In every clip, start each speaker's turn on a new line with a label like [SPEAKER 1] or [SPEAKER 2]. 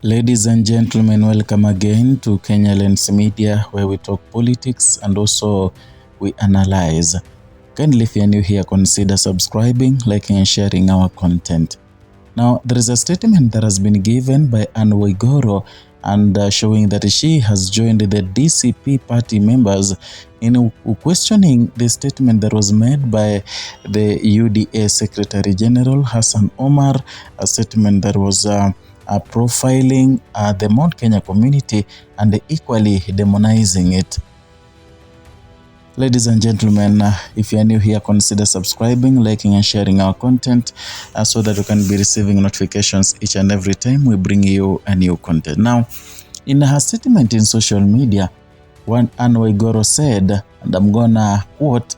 [SPEAKER 1] Ladies and gentlemen, welcome again to Kenya Lens Media, where we talk politics and also we analyze. Kindly, if you're new here, consider subscribing, liking and sharing our content. Now, there is a statement that has been given by Waiguru and showing that she has joined the DCP party members in questioning the statement that was made by the UDA Secretary General Hassan Omar, a statement that was profiling the Mount Kenya community and equally demonizing it. Ladies and gentlemen, if you are new here, consider subscribing, liking and sharing our content so that you can be receiving notifications each and every time we bring you a new content. Now, in her statement in social media, Waiguru said, and I'm gonna quote,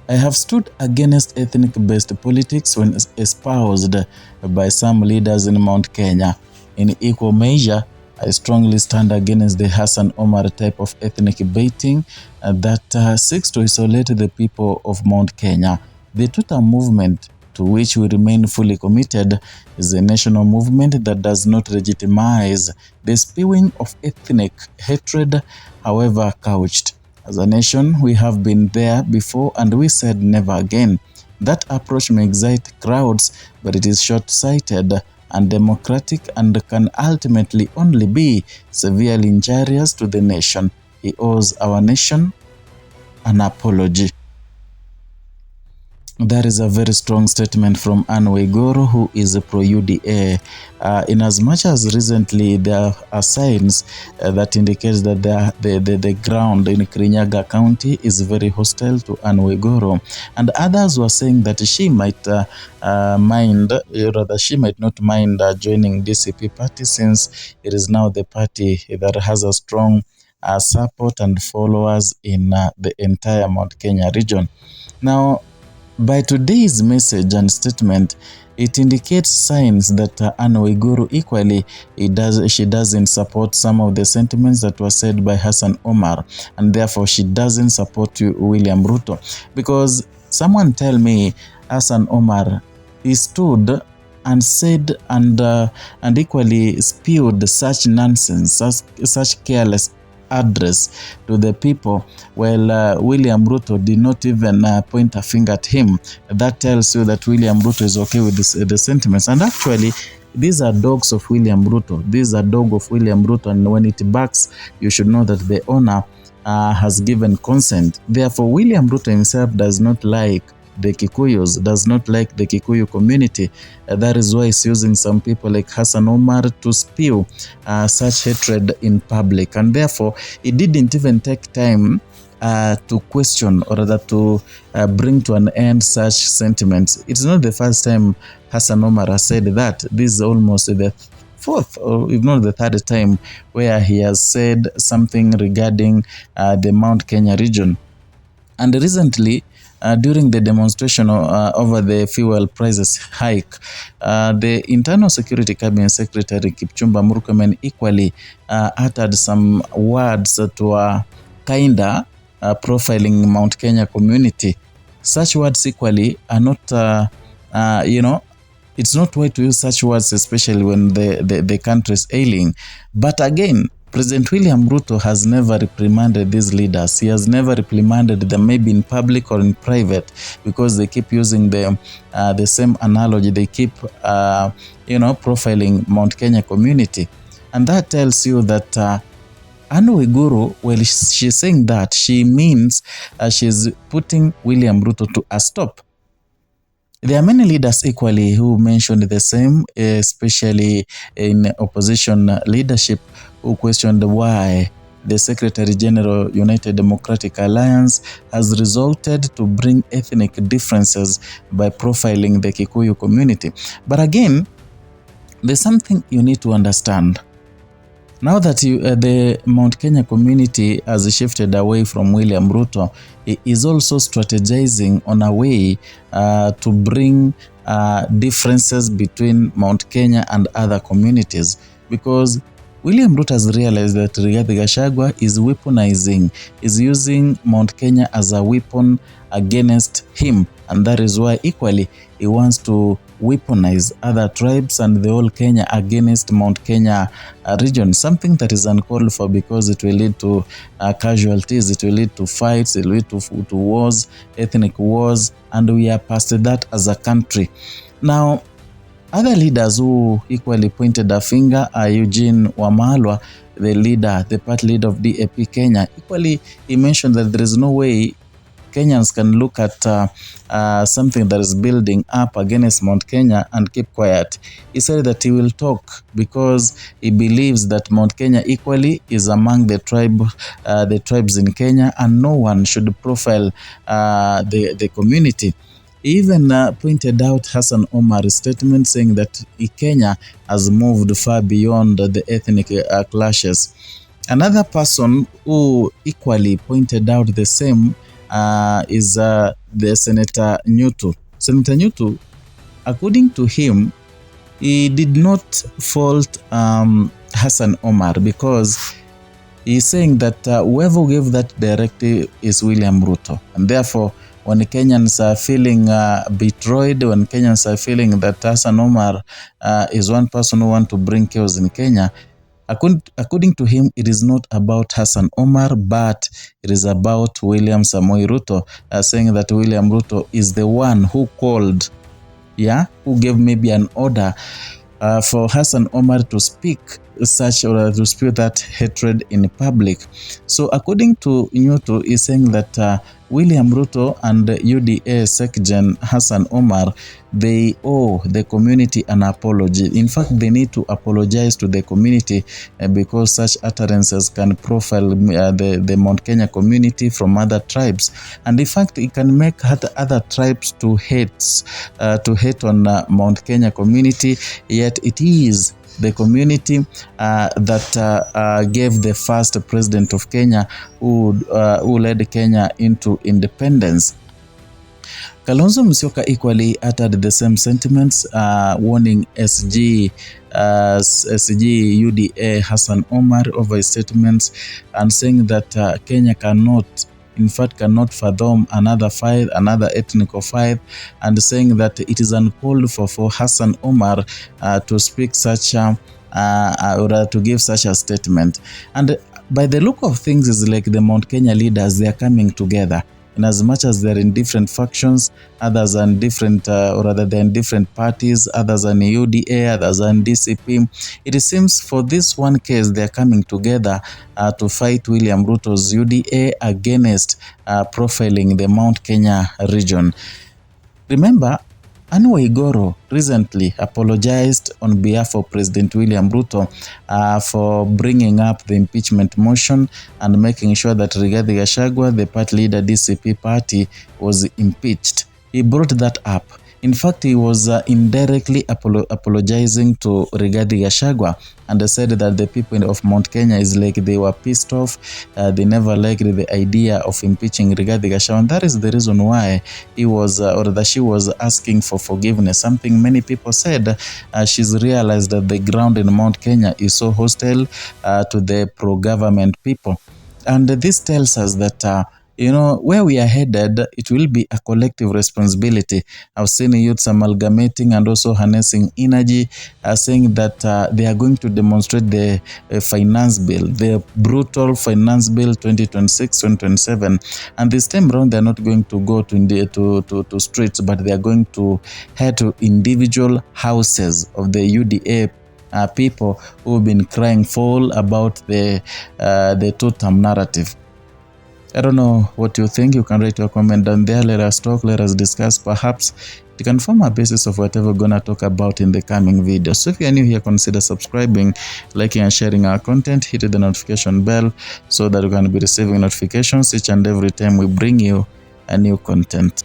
[SPEAKER 1] "I have stood against ethnic-based politics when espoused by some leaders in Mount Kenya. In equal measure, I strongly stand against the Hassan Omar type of ethnic baiting that seeks to isolate the people of Mount Kenya. The Tuta movement, to which we remain fully committed, is a national movement that does not legitimize the spewing of ethnic hatred, however couched. As a nation, we have been there before and we said never again. That approach may excite crowds, but it is short-sighted, undemocratic, and can ultimately only be severely injurious to the nation. He owes our nation an apology." That is a very strong statement from Waiguru, who is pro-UDA. In as much as recently there are signs that indicates that the ground in Kirinyaga County is very hostile to Waiguru, and others were saying that she might she might not mind joining DCP party, since it is now the party that has a strong support and followers in the entire Mount Kenya region. Now, by today's message and statement, it indicates signs that Waiguru equally she doesn't support some of the sentiments that were said by Hassan Omar, and therefore she doesn't support William Ruto. Because someone tell me Hassan Omar, he stood and said and equally spewed such nonsense, such careless address to the people, while William Ruto did not even point a finger at him. That tells you that William Ruto is okay with the sentiments. And actually, these are dogs of William Ruto. These are dog of William Ruto, and when it barks, you should know that the owner has given consent. Therefore, William Ruto himself does not like the Kikuyus, does not like the Kikuyu community. That is why he's using some people like Hassan Omar to spew such hatred in public. And therefore, he didn't even take time to question or rather to bring to an end such sentiments. It's not the first time Hassan Omar has said that. This is almost the fourth, or if not the third time, where he has said something regarding the Mount Kenya region. And recently, during the demonstration over the fuel prices hike, the Internal Security Cabinet Secretary Kipchumba Murkomen equally uttered some words that were kinda profiling Mount Kenya community. Such words equally are not, it's not right to use such words, especially when the country is ailing. But again, President William Ruto has never reprimanded these leaders. He has never reprimanded them, maybe in public or in private, because they keep using the same analogy. They keep, profiling Mount Kenya community. And that tells you that Waiguru, well, she's saying that, she means she's putting William Ruto to a stop. There are many leaders equally who mentioned the same, especially in opposition leadership, who questioned why the Secretary General United Democratic Alliance has resorted to bring ethnic differences by profiling the Kikuyu community. But again, there's something you need to understand. Now that the Mount Kenya community has shifted away from William Ruto, he is also strategizing on a way to bring differences between Mount Kenya and other communities, because William Ruto has realized that Rigathi Gachagua is weaponizing, is using Mount Kenya as a weapon against him, and that is why equally he wants to weaponize other tribes and the whole Kenya against Mount Kenya region, something that is uncalled for because it will lead to casualties, it will lead to fights, it will lead to wars, ethnic wars, and we are past that as a country. Now, other leaders who equally pointed a finger are Eugene Wamalwa, the party leader of DAP Kenya. Equally, he mentioned that there is no way Kenyans can look at something that is building up against Mount Kenya and keep quiet. He said that he will talk because he believes that Mount Kenya equally is among the tribes in Kenya, and no one should profile the community. He even pointed out Hassan Omar's statement saying that Kenya has moved far beyond the ethnic clashes. Another person who equally pointed out the same is the Senator Nyutu. Senator Nyutu, according to him, he did not fault Hassan Omar because he's saying that whoever gave that directive is William Ruto. And therefore, when Kenyans are feeling betrayed, when Kenyans are feeling that Hassan Omar is one person who wants to bring chaos in Kenya, according to him, it is not about Hassan Omar, but it is about William Samoei Ruto, saying that William Ruto is the one who called, who gave maybe an order for Hassan Omar to speak such or to spew that hatred in public. So according to Nyuto, he's saying that William Ruto and UDA Sekjen Hassan Omar, they owe the community an apology. In fact, they need to apologize to the community because such utterances can profile the Mount Kenya community from other tribes. And in fact, it can make other tribes to hate on Mount Kenya community, yet it is the community that gave the first president of Kenya who led Kenya into independence. Kalonzo Musyoka equally uttered the same sentiments, warning SG UDA Hassan Omar over his statements and saying that Kenya cannot fathom another fight, another ethnic fight, and saying that it is uncalled for Hassan Omar to speak such or to give such a statement. And by the look of things, it's like the Mount Kenya leaders, they are coming together. In as much as they're in different factions, others are in different, or rather they're in different parties, others are in UDA, others are in DCP. It seems for this one case, they're coming together to fight William Ruto's UDA against profiling the Mount Kenya region. Remember, Waiguru recently apologized on behalf of President William Ruto for bringing up the impeachment motion and making sure that Rigathi Gachagua, the party leader DCP party, was impeached. He brought that up. In fact, he was indirectly apologizing to Rigathi Gachagua and said that the people of Mount Kenya is like they were pissed off. They never liked the idea of impeaching Rigathi Gachagua, and that is the reason why he was or that she was asking for forgiveness. Something many people said, she's realized that the ground in Mount Kenya is so hostile to the pro-government people. And this tells us that where we are headed, it will be a collective responsibility. I've seen youths amalgamating and also harnessing energy, saying that they are going to demonstrate the finance bill, the brutal finance bill 2026-2027. And this time around, they're not going to go to streets, but they are going to head to individual houses of the UDA people who have been crying foul about the two-term narrative. I don't know what you think. You can write your comment down there. Let us talk, let us discuss. Perhaps it can form a basis of whatever we're going to talk about in the coming videos. So if you are new here, consider subscribing, liking and sharing our content. Hit the notification bell so that you can be receiving notifications each and every time we bring you a new content.